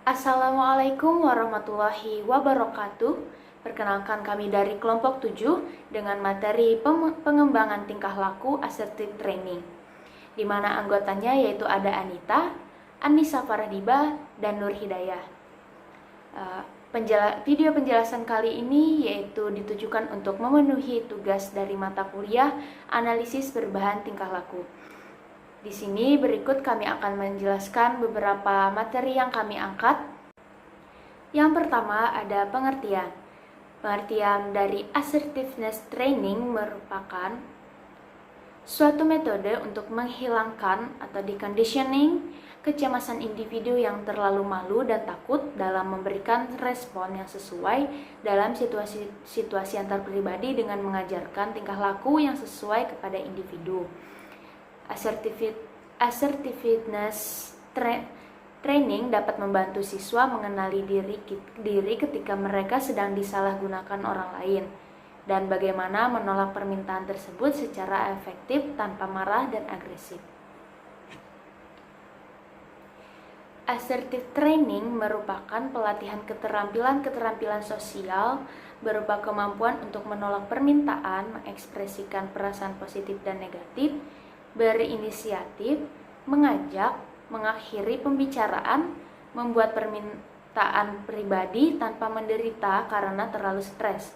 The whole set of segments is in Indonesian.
Assalamualaikum warahmatullahi wabarakatuh. Perkenalkan kami dari kelompok 7 dengan materi pengembangan tingkah laku assertive training, di mana anggotanya yaitu ada Anita, Anissa Faradiba, dan Nur Hidayah. Video penjelasan kali ini yaitu ditujukan untuk memenuhi tugas dari mata kuliah analisis berbahan tingkah laku. Di sini berikut kami akan menjelaskan beberapa materi yang kami angkat. Yang pertama ada pengertian. Pengertian dari assertiveness training merupakan suatu metode untuk menghilangkan atau deconditioning kecemasan individu yang terlalu malu dan takut dalam memberikan respon yang sesuai dalam situasi antar pribadi dengan mengajarkan tingkah laku yang sesuai kepada individu. Assertiveness training dapat membantu siswa mengenali diri ketika mereka sedang disalahgunakan orang lain dan bagaimana menolak permintaan tersebut secara efektif tanpa marah dan agresif. Assertive training merupakan pelatihan keterampilan sosial berupa kemampuan untuk menolak permintaan, mengekspresikan perasaan positif dan negatif, berinisiatif, mengajak, mengakhiri pembicaraan, membuat permintaan pribadi tanpa menderita karena terlalu stres.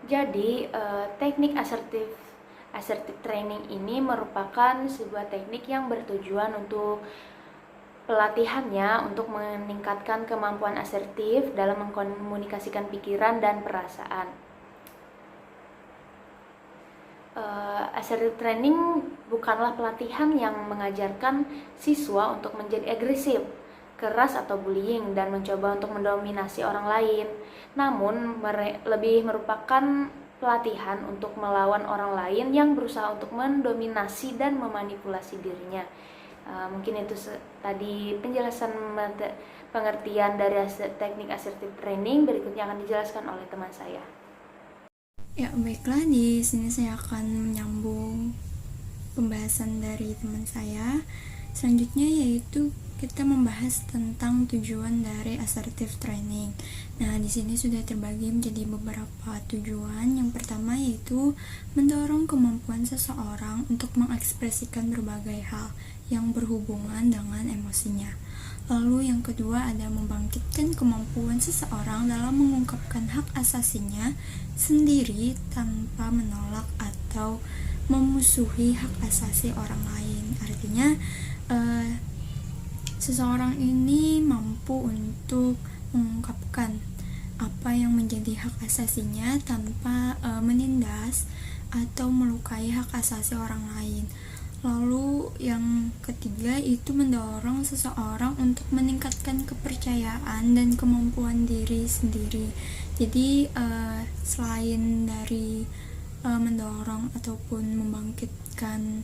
Jadi, teknik assertive training ini merupakan sebuah teknik yang bertujuan untuk pelatihannya untuk meningkatkan kemampuan asertif dalam mengkomunikasikan pikiran dan perasaan. Assertive training bukanlah pelatihan yang mengajarkan siswa untuk menjadi agresif, keras atau bullying dan mencoba untuk mendominasi orang lain. Namun lebih merupakan pelatihan untuk melawan orang lain yang berusaha untuk mendominasi dan memanipulasi dirinya. Mungkin itu tadi penjelasan pengertian dari teknik assertive training. Berikutnya akan dijelaskan oleh teman saya. Ya, baiklah, di sini saya akan menyambung pembahasan dari teman saya. Selanjutnya yaitu kita membahas tentang tujuan dari assertive training. Nah, di sini sudah terbagi menjadi beberapa tujuan. Yang pertama yaitu mendorong kemampuan seseorang untuk mengekspresikan berbagai hal yang berhubungan dengan emosinya. Lalu yang kedua ada membangkitkan kemampuan seseorang dalam mengungkapkan hak asasinya sendiri tanpa menolak atau memusuhi hak asasi orang lain. Artinya seseorang ini mampu untuk mengungkapkan apa yang menjadi hak asasinya tanpa menindas atau melukai hak asasi orang lain. Lalu yang ketiga itu mendorong seseorang untuk meningkatkan kepercayaan dan kemampuan diri sendiri. Jadi selain dari mendorong ataupun membangkitkan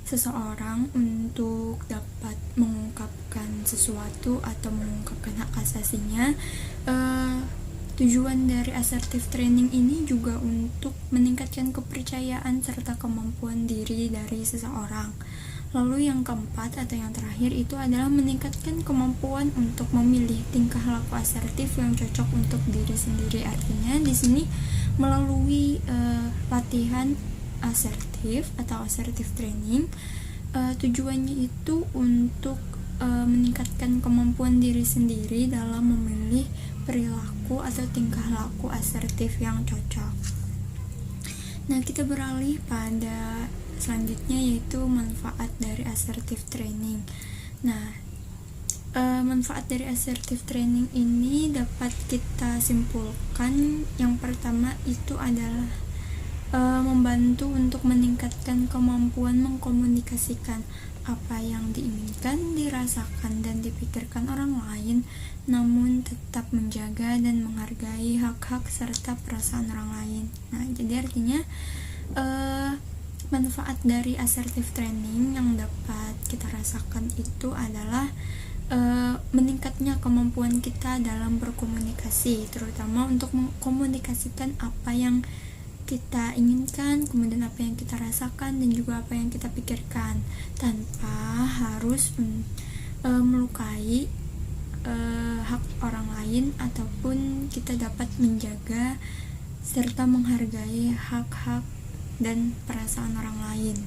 seseorang untuk dapat mengungkapkan sesuatu atau mengungkapkan hak asasinya, tujuan dari assertive training ini juga untuk meningkatkan kepercayaan serta kemampuan diri dari seseorang. Lalu yang keempat atau yang terakhir itu adalah meningkatkan kemampuan untuk memilih tingkah laku asertif yang cocok untuk diri sendiri. Artinya di sini melalui latihan asertif atau assertive training, tujuannya itu untuk meningkatkan kemampuan diri sendiri dalam memilih perilaku atau tingkah laku asertif yang cocok. Nah, kita beralih pada selanjutnya yaitu manfaat dari assertive training. Nah, manfaat dari assertive training ini dapat kita simpulkan. Yang pertama itu adalah membantu untuk meningkatkan kemampuan mengkomunikasikan apa yang diinginkan, dirasakan, dan dipikirkan orang lain, namun tetap menjaga dan menghargai hak-hak serta perasaan orang lain. Nah, jadi artinya manfaat dari assertive training yang dapat kita rasakan itu adalah meningkatnya kemampuan kita dalam berkomunikasi, terutama untuk mengkomunikasikan apa yang kita inginkan, kemudian apa yang kita rasakan dan juga apa yang kita pikirkan, tanpa harus melukai hak orang lain, ataupun kita dapat menjaga serta menghargai hak-hak dan perasaan orang lain.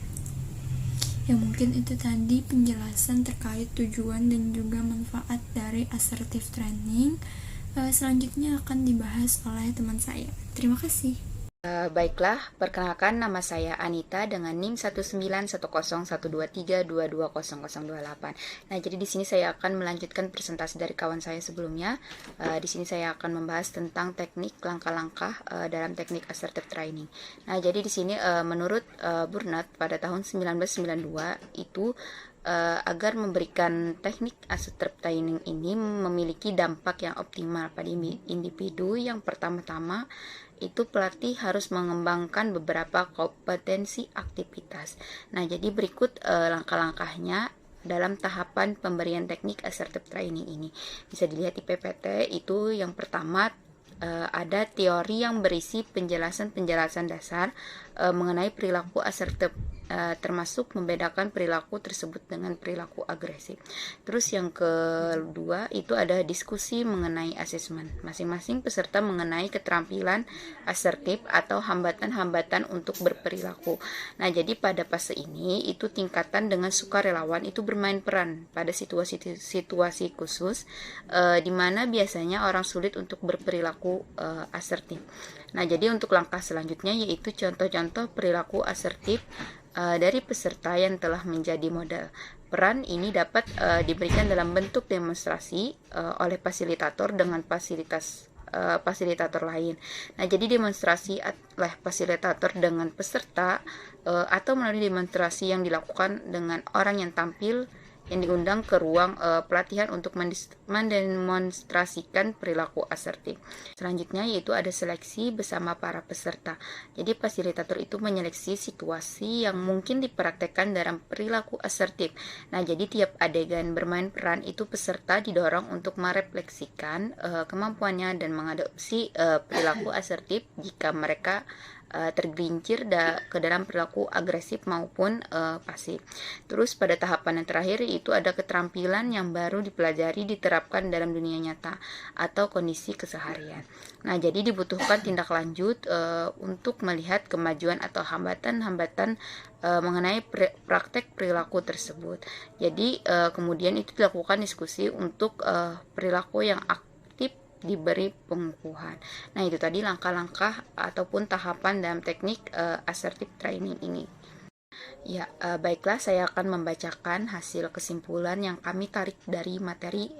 Ya, mungkin itu tadi penjelasan terkait tujuan dan juga manfaat dari assertive training. Selanjutnya akan dibahas oleh teman saya. Terima kasih. Baiklah, perkenalkan nama saya Anita dengan NIM 1910123220028. Nah, jadi di sini saya akan melanjutkan presentasi dari kawan saya sebelumnya. Di sini saya akan membahas tentang teknik langkah-langkah dalam teknik assertive training. Nah, jadi di sini menurut Burnett pada tahun 1992 itu agar memberikan teknik assertive training ini memiliki dampak yang optimal pada individu. Yang pertama-tama itu pelatih harus mengembangkan beberapa kompetensi aktivitas. Nah, jadi berikut langkah-langkahnya dalam tahapan pemberian teknik assertive training ini. Bisa dilihat di PPT. Itu yang pertama, ada teori yang berisi penjelasan-penjelasan dasar mengenai perilaku asertif, termasuk membedakan perilaku tersebut dengan perilaku agresif. Terus yang kedua itu ada diskusi mengenai asesmen. Masing-masing peserta mengenai keterampilan asertif atau hambatan-hambatan untuk berperilaku. Nah, jadi pada fase ini itu tingkatan dengan sukarelawan itu bermain peran pada situasi khusus di mana biasanya orang sulit untuk berperilaku asertif. Nah, jadi untuk langkah selanjutnya yaitu contoh-contoh perilaku asertif dari peserta yang telah menjadi model. Peran ini dapat diberikan dalam bentuk demonstrasi oleh fasilitator dengan fasilitator lain. Nah, jadi demonstrasi oleh fasilitator dengan peserta atau melalui demonstrasi yang dilakukan dengan orang yang tampil yang diundang ke ruang pelatihan untuk mendemonstrasikan perilaku asertif. Selanjutnya yaitu ada seleksi bersama para peserta. Jadi fasilitator itu menyeleksi situasi yang mungkin dipraktekkan dalam perilaku asertif. Nah, jadi tiap adegan bermain peran itu peserta didorong untuk merefleksikan kemampuannya dan mengadopsi perilaku asertif jika mereka tergelincir ke dalam perilaku agresif maupun pasif. Terus pada tahapan yang terakhir itu ada keterampilan yang baru dipelajari diterapkan dalam dunia nyata atau kondisi keseharian. Nah, jadi dibutuhkan tindak lanjut untuk melihat kemajuan atau hambatan-hambatan mengenai praktek perilaku tersebut. Jadi kemudian itu dilakukan diskusi untuk perilaku yang aktif diberi pengukuhan. Nah, itu tadi langkah-langkah ataupun tahapan dalam teknik assertive training ini. Ya, baiklah, saya akan membacakan hasil kesimpulan yang kami tarik dari materi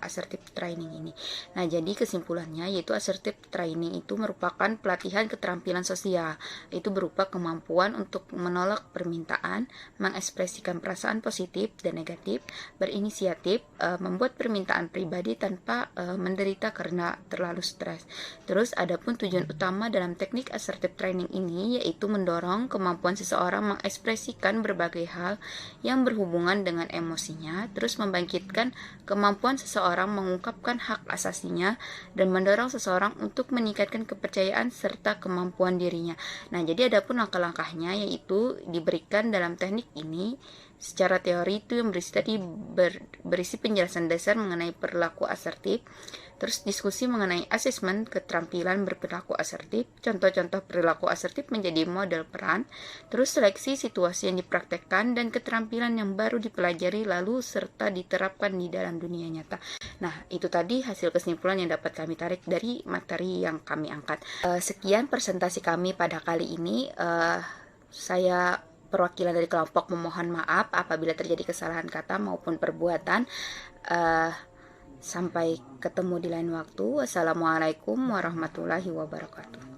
assertive training ini. Nah, jadi kesimpulannya yaitu assertive training itu merupakan pelatihan keterampilan sosial. Itu berupa kemampuan untuk menolak permintaan, mengekspresikan perasaan positif dan negatif, berinisiatif, membuat permintaan pribadi tanpa menderita karena terlalu stres. Terus, adapun tujuan utama dalam teknik assertive training ini yaitu mendorong kemampuan seseorang mengekspresikan berbagai hal yang berhubungan dengan emosinya, terus membangkitkan kemampuan seseorang mengungkapkan hak asasinya, dan mendorong seseorang untuk meningkatkan kepercayaan serta kemampuan dirinya. Nah, jadi adapun langkah-langkahnya yaitu diberikan dalam teknik ini. Secara teori itu yang berisi penjelasan dasar mengenai perilaku asertif, terus diskusi mengenai asesmen keterampilan berperilaku asertif, contoh-contoh perilaku asertif menjadi model peran, terus seleksi situasi yang dipraktekkan dan keterampilan yang baru dipelajari lalu serta diterapkan di dalam dunia nyata. Nah, itu tadi hasil kesimpulan yang dapat kami tarik dari materi yang kami angkat. Sekian presentasi kami pada kali ini. Saya perwakilan dari kelompok memohon maaf apabila terjadi kesalahan kata maupun perbuatan. Sampai ketemu di lain waktu. Wassalamualaikum warahmatullahi wabarakatuh.